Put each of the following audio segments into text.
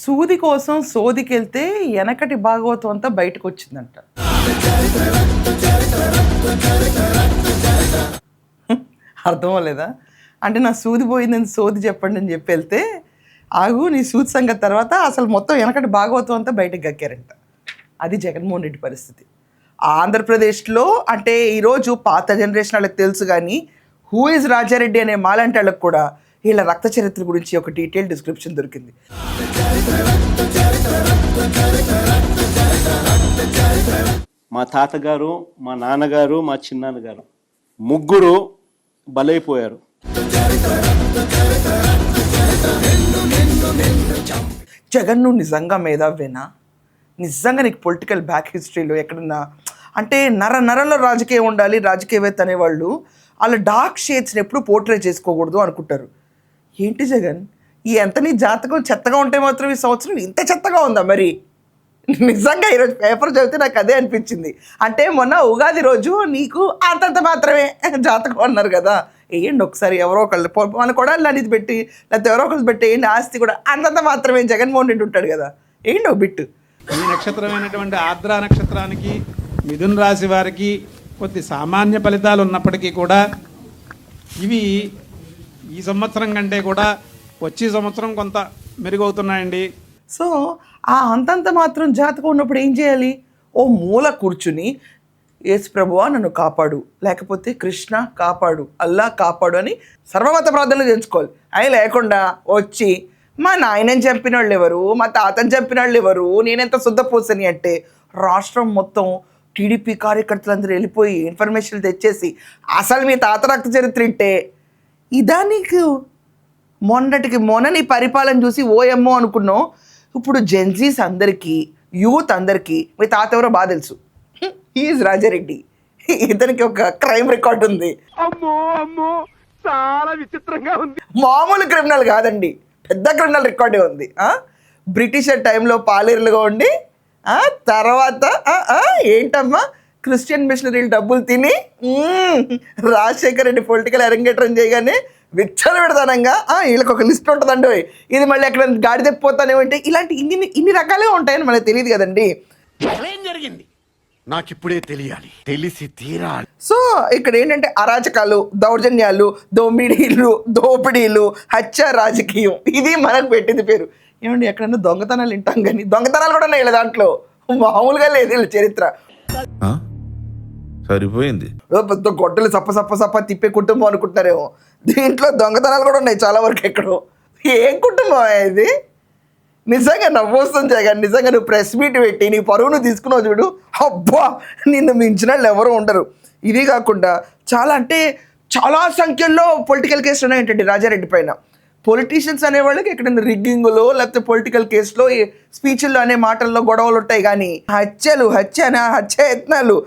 సూది కోసం సోదికెళ్తే వెనకటి భాగవతం అంతా బయటకు వచ్చిందంట. అర్థం అవ్వలేదా? అంటే నా సూది పోయిందని సోది చెప్పండి అని చెప్పి వెళ్తే, ఆగు నీ సూది సంగతి తర్వాత అసలు మొత్తం వెనకటి భాగవతం అంతా బయటకు గక్కారంట. అది జగన్మోహన్ రెడ్డి పరిస్థితి. ఆంధ్రప్రదేశ్లో అంటే ఈరోజు పాత జనరేషన్ వాళ్ళకి తెలుసు, కానీ హూ ఇస్ రాజారెడ్డి అనే మాలాంటి వాళ్ళకి కూడా వీళ్ళ రక్త చరిత్ర గురించి ఒక డీటెయిల్ డిస్క్రిప్షన్ దొరికింది. మా తాతగారు, మా నాన్నగారు, మా చిన్నాన్నగారు ముగ్గురు బలైపోయారు. జగన్ నువ్వు నిజంగా మేధావేనా? నిజంగా నీకు పొలిటికల్ బ్యాక్ హిస్టరీలో ఎక్కడన్నా అంటే నరలో రాజకీయం ఉండాలి, రాజకీయవేత్త అనేవాళ్ళు వాళ్ళ డార్క్ షేడ్స్ని ఎప్పుడు పోర్ట్రే చేసుకోకూడదు అనుకుంటారు. ఏంటి జగన్, ఈ ఎంత నీ జాతకం చెత్తగా ఉంటే మాత్రం ఈ సంవత్సరం ఇంత చెత్తగా ఉందా? మరి నిజంగా ఈరోజు పేపర్ చదివితే నాకు అదే అనిపించింది. అంటే మొన్న ఉగాది రోజు నీకు అంతంత మాత్రమే జాతకం అన్నారు కదా, వేయండి ఒకసారి ఎవరో ఒకళ్ళు మన కూడా అనేది పెట్టి, లేకపోతే ఎవరో ఒకళ్ళు పెట్టి వేయండి, ఆస్తి కూడా అంతంత మాత్రమే జగన్మోహన్ రెడ్డి ఉంటాడు కదా, వేయండి ఒక బిట్టు. ఈ నక్షత్రమైనటువంటి ఆర్ద్ర నక్షత్రానికి మిథున రాశి వారికి కొద్ది సామాన్య ఫలితాలు ఉన్నప్పటికీ కూడా ఇవి ఈ సంవత్సరం కంటే కూడా వచ్చే సంవత్సరం కొంత మెరుగవుతున్నాయండి. సో ఆ అంతంత మాత్రం జాతకం ఉన్నప్పుడు ఏం చేయాలి? ఓ మూల కూర్చుని యేసు ప్రభువా నన్ను కాపాడు, లేకపోతే కృష్ణ కాపాడు, అల్లా కాపాడు అని సర్వమత ప్రార్థనలు చేయించుకోవాలి. అవి లేకుండా వచ్చి మా నాయనని చంపిన వాళ్ళు ఎవరు, మా తాతని చంపిన వాళ్ళు ఎవరు, నేనెంత శుద్ధపోసని అంటే రాష్ట్రం మొత్తం టీడీపీ కార్యకర్తలందరూ వెళ్ళిపోయి ఇన్ఫర్మేషన్ తెచ్చేసి అసలు మీ తాత రక్త చరిత్ర ఇంటే ఇదా నీకు? మొన్నటికి మొన్న నీ పరిపాలన చూసి ఓఎమ్మో అనుకున్నావు. ఇప్పుడు జెన్జీస్ అందరికీ, యూత్ అందరికీ మీ తాత ఎవరో బాగా తెలుసు. ఈజ్ రాజారెడ్డి. ఇతనికి ఒక క్రైమ్ రికార్డ్ ఉంది. అమ్మో అమ్మో చాలా విచిత్రంగా ఉంది. మామూలు క్రిమినల్ కాదండి, పెద్ద క్రిమినల్ రికార్డే ఉంది. బ్రిటిషర్ టైంలో పాలేరులుగా ఉండి తర్వాత ఏంటమ్మా క్రిస్టియన్ మిషనరీలు డబ్బులు తిని రాజశేఖర రెడ్డి పొలిటికల్ అరంగేట్రం చేయగానే విచ్చలు పెడతానంగా వీళ్ళకి ఒక లిస్ట్ ఉంటుందండి, ఇది మళ్ళీ ఎక్కడ గాడి తెప్పిపోతానేమంటే ఇలాంటి ఇన్ని రకాలుగా ఉంటాయని మనకు తెలియదు కదండి. ఏం జరిగింది నాకు ఇప్పుడే తెలియాలి, తెలిసి తీరాలి. సో ఇక్కడ ఏంటంటే అరాచకాలు, దౌర్జన్యాలు, దోపిడీలు, హత్య రాజకీయం, ఇది మనకు పెట్టింది పేరు. ఏమండి ఎక్కడన్నా దొంగతనాలు వింటాం, కానీ దొంగతనాలు కూడా ఉన్నాయి దాంట్లో, మామూలుగా లేదు వీళ్ళ చరిత్ర. సరిపోయింది. పెద్ద గొడ్డలు సప్ప తిప్పే కుటుంబం అనుకుంటున్నారేమో, దీంట్లో దొంగతనాలు కూడా ఉన్నాయి చాలా వరకు. ఎక్కడో ఏం కుటుంబం ఇది? నిజంగా నవ్వొస్తుంది జగన్. నిజంగా నువ్వు ప్రెస్ మీట్ పెట్టి నీ పరువును తీసుకున్నావు చూడు, అబ్బా నిన్ను మించిన వాళ్ళు ఎవరు ఉండరు. ఇది కాకుండా చాలా సంఖ్యలో పొలిటికల్ కేసులు ఉన్నాయంటండి రాజారెడ్డి పైన. పొలిటీషియన్స్ అనేవాళ్ళకి ఎక్కడైనా రిగ్గింగ్లో లేకపోతే పొలిటికల్ కేసులో స్పీచ్ల్లో అనే మాటల్లో గొడవలు ఉంటాయి, కానీ హత్యయత్నాలు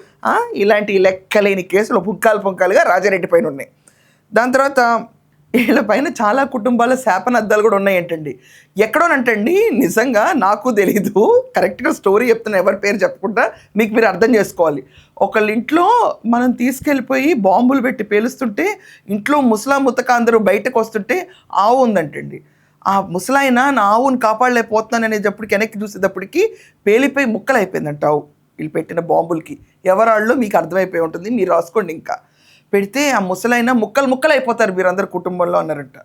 ఇలాంటి లెక్కలేని కేసులు పుంకాలుగా రాజారెడ్డి పైన ఉన్నాయి. దాని తర్వాత వీళ్ళ పైన చాలా కుటుంబాల శాపనద్దాలు కూడా ఉన్నాయంటండి. ఎక్కడోనంటండి నిజంగా నాకు తెలీదు, కరెక్ట్గా స్టోరీ చెప్తున్నా, ఎవరి పేరు చెప్పకుండా మీకు మీరు అర్థం చేసుకోవాలి. ఒకళ్ళ ఇంట్లో మనం తీసుకెళ్ళిపోయి బాంబులు పెట్టి పేలుస్తుంటే ఇంట్లో ముతక అందరూ బయటకు వస్తుంటే ఆవు ఉందంటండి. ఆ ముసలాయన నా ఆవుని కాపాడలేకపోతున్నాను అనేటప్పటికి వెనక్కి చూసేటప్పటికి పేలిపోయి ముక్కలు అయిపోయిందంట ఆవు, వీళ్ళు పెట్టిన బాంబులకి. ఎవరాళ్ళు మీకు అర్థమైపోయి ఉంటుంది, మీరు రాసుకోండి. ఇంకా పెడితే ఆ ముసలైన ముక్కలు అయిపోతారు మీరందరు కుటుంబంలో అన్నారంట.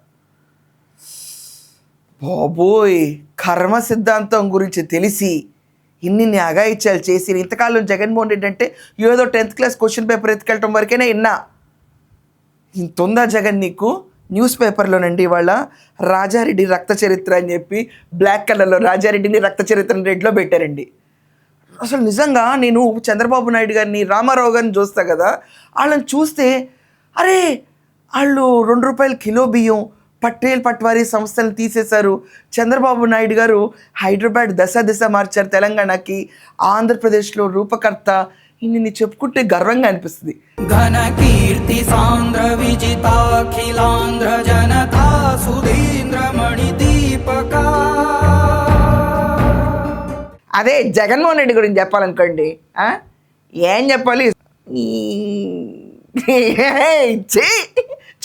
బాబోయ్, కర్మ సిద్ధాంతం గురించి తెలిసి ఇన్ని అఘాయిత్యాలు చేసి ఇంతకాలం జగన్మోహన్ రెడ్డి అంటే ఏదో 10th క్లాస్ క్వశ్చన్ పేపర్ ఎత్తుకెళ్ళటం వరకేనే విన్నా. ఇంత ఉందా జగన్ నీకు? న్యూస్ పేపర్లోనండి ఇవాళ రాజారెడ్డి రక్త చరిత్ర అని చెప్పి బ్లాక్ కలర్లో రాజారెడ్డిని రక్త చరిత్రని రెడ్లో పెట్టారండి. అసలు నిజంగా నేను చంద్రబాబు నాయుడు గారిని, రామారావు గారిని చూస్తా కదా, వాళ్ళని చూస్తే అరే వాళ్ళు ₹2 కిలో బియ్యం పటేల్ పట్వారీ సంస్థలను తీసేశారు, చంద్రబాబు నాయుడు గారు హైదరాబాద్ దశ మార్చారు తెలంగాణకి, ఆంధ్రప్రదేశ్లో రూపకర్త, ఇన్ని చెప్పుకుంటే గర్వంగా అనిపిస్తుంది. ఘన కీర్తి సాంద్ర విజితాఖిలాంధ్ర జనతా సుధీంద్ర మణి దీపకా. అదే జగన్మోహన్ రెడ్డి గురించి చెప్పాలనుకోండి, ఏం చెప్పాలి?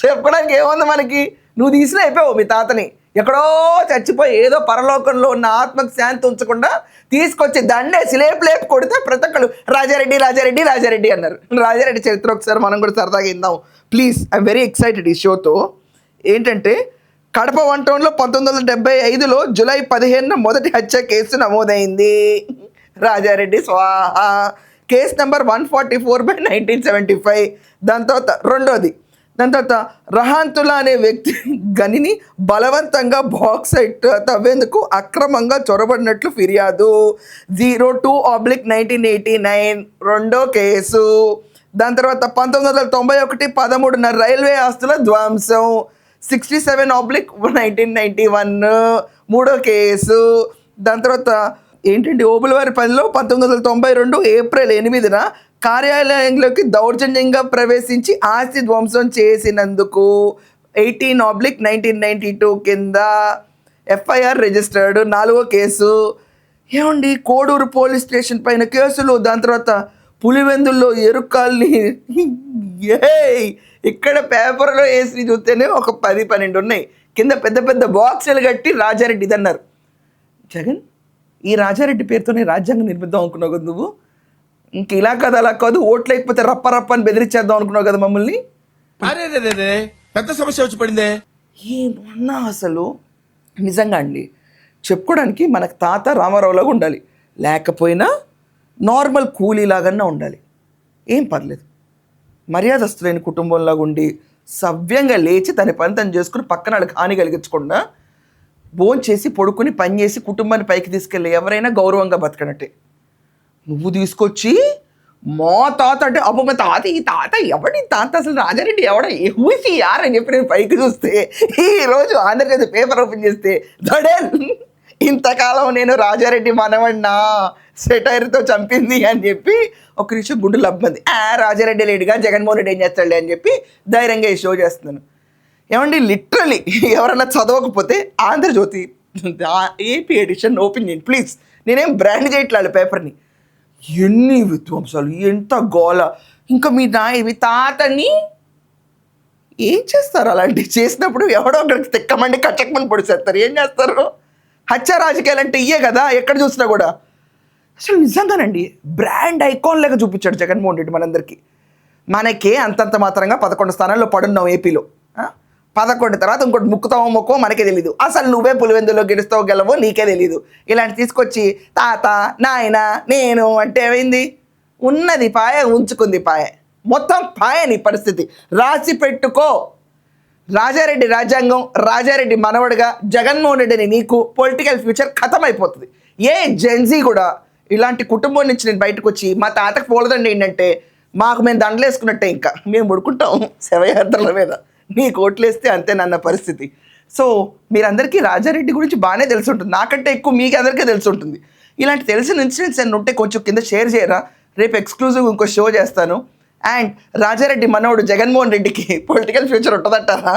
చెప్పడానికి ఏముంది మనకి? నువ్వు తీసిన అయిపోయావు మీ తాతని, ఎక్కడో చచ్చిపోయి ఏదో పరలోకంలో ఉన్న ఆత్మకు శాంతి ఉంచకుండా తీసుకొచ్చి దండేసి లేపు కొడితే ప్రతి ఒక్కరు రాజారెడ్డి రాజారెడ్డి రాజారెడ్డి అన్నారు. రాజారెడ్డి చరిత్ర ఒకసారి మనం కూడా సరదాగా ఇందాం ప్లీజ్. ఐఎమ్ వెరీ ఎక్సైటెడ్ ఈ షోతో. ఏంటంటే కడప 1 టౌన్లో 1975లో జూలై 15న మొదటి హత్య కేసు నమోదైంది. రాజారెడ్డి స్వాహ. Case number 144/1975. దాని తర్వాత రెండోది. దాని తర్వాత రహాంతుల్లా అనే వ్యక్తి గనిని బలవంతంగా బాక్సైట్ తవ్వేందుకు అక్రమంగా చొరబడినట్లు ఫిర్యాదు. 02/1989 రెండో కేసు. దాని తర్వాత 1991 13న రైల్వే ఆస్తుల ధ్వంసం. 67/1991 మూడో కేసు. దాని తర్వాత ఏంటంటే ఓబులవారిపల్లిలో 1992 ఏప్రిల్ 8న కార్యాలయంలోకి దౌర్జన్యంగా ప్రవేశించి ఆస్తి ధ్వంసం చేసినందుకు 18/1992 కింద ఎఫ్ఐఆర్ రిజిస్టర్డ్. 4వ కేసు. ఏమండి కోడూరు పోలీస్ స్టేషన్ పైన కేసులు. దాని తర్వాత పులివెందుల్లో ఎరుకాల్ని ఇక్కడ పేపర్లో వేసి చూస్తేనే ఒక 10-12 ఉన్నాయి. కింద పెద్ద పెద్ద బాక్సులు కట్టి రాజారెడ్డి ఇదన్నారు. జగన్ ఈ రాజారెడ్డి పేరుతోనే రాజ్యాంగం నిర్మిద్దాం అనుకున్నావు కదా నువ్వు. ఇంక ఇలా కాదు అలా కాదు, ఓట్లు లేకపోతే రప్ప అని బెదిరించేద్దాం అనుకున్నావు కదా మమ్మల్ని. పెద్ద సమస్య వచ్చి పడిందే. ఏమన్నా అసలు నిజంగా అండి చెప్పుకోవడానికి మనకు తాత రామారావులాగా ఉండాలి, లేకపోయినా నార్మల్ కూలీలాగన్నా ఉండాలి. ఏం పర్లేదు, మర్యాదస్తులైన కుటుంబంలాగా ఉండి సవ్యంగా లేచి తన పని తను చేసుకుని పక్కన వాళ్ళకి హాని కలిగించకుండా భోజనం చేసి పడుకుని పని చేసి కుటుంబాన్ని పైకి తీసుకెళ్ళి ఎవరైనా గౌరవంగా బతకనట్టే. నువ్వు తీసుకొచ్చి మా తాత అంటే అబ్బో మా తాత ఈ తాత ఎవడి తాత అసలు రాజారెడ్డి ఎవడ ఊసి యార్ అని చెప్పి నేను పైకి చూస్తే ఈరోజు ఆంధ్రజ్యోతి పేపర్ ఓపెన్ చేస్తే దడేల్ ఇంతకాలం నేను రాజారెడ్డి మనవడినా సెటైర్తో చంపింది అని చెప్పి ఒక నిమిషం గుండు లబ్బంది. రాజారెడ్డి లేడుగా జగన్మోహన్ రెడ్డి ఏం చేస్తాడులే అని చెప్పి ధైర్యంగా ఈ షో చేస్తున్నాను. ఏమండి లిటరలీ ఎవరన్నా చదవకపోతే ఆంధ్రజ్యోతి ఏపీ ఎడిషన్ ఓపెన్ చేయండి ప్లీజ్. నేనేం బ్రాండ్ చేయట్లేదు పేపర్ని. ఎన్ని విధ్వంసాలు, ఎంత గోల. ఇంకా మీ తాతని ఏం చేస్తారు? అలాంటివి చేసినప్పుడు ఎవడో ఒకరికి తిక్కమండి కచ్చకమని పొడిసేస్తారు. ఏం చేస్తారు? హత్య రాజకీయాలు అంటే ఇయ్యే కదా ఎక్కడ చూసినా కూడా. అసలు నిజంగానండి బ్రాండ్ ఐకాన్ లాగా చూపించాడు జగన్మోహన్ రెడ్డి మనందరికీ. మనకే అంతంత మాత్రంగా 11 స్థానాల్లో పడున్నాం ఏపీలో. 11 తర్వాత ఇంకోటి ముక్కుతామో మొక్కో మనకే తెలీదు. అసలు నువ్వే పులివెందులో గెలుస్తావో గెలవో నీకే తెలీదు. ఇలాంటి తీసుకొచ్చి తాత నాయన నేను అంటే ఏమైంది? ఉన్నది పాయ ఉంచుకుంది పాయ, మొత్తం పాయ. నీ పరిస్థితి రాసి పెట్టుకో. రాజారెడ్డి రాజ్యాంగం, రాజారెడ్డి మనవడిగా జగన్మోహన్ రెడ్డిని నీకు పొలిటికల్ ఫ్యూచర్ ఖతం అయిపోతుంది. ఏ జెన్జీ కూడా ఇలాంటి కుటుంబం నుంచి నేను బయటకు వచ్చి మా తాతకు పోలదండి ఏంటంటే మాకు మేము దండలేసుకున్నట్టే, ఇంకా మేము పడుకుంటాం శవయాత్రల మీద. నీకు ఓట్లేస్తే అంతే నన్న పరిస్థితి. సో మీరందరికీ రాజారెడ్డి గురించి బాగానే తెలిసి ఉంటుంది, నాకంటే ఎక్కువ మీకు అందరికీ తెలిసి ఉంటుంది. ఇలాంటి తెలిసిన ఇన్సిడెంట్స్ అని ఉంటే కొంచెం కింద షేర్ చేయరా. రేపు ఎక్స్క్లూజివ్ ఇంకో షో చేస్తాను. అండ్ రాజారెడ్డి మనవడు జగన్మోహన్ రెడ్డికి పొలిటికల్ ఫ్యూచర్ ఉంటుందంటారా?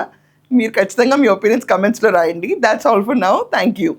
మీరు ఖచ్చితంగా మీ ఒపీనియన్స్ కమెంట్స్లో రాయండి. That's all for now. Thank you.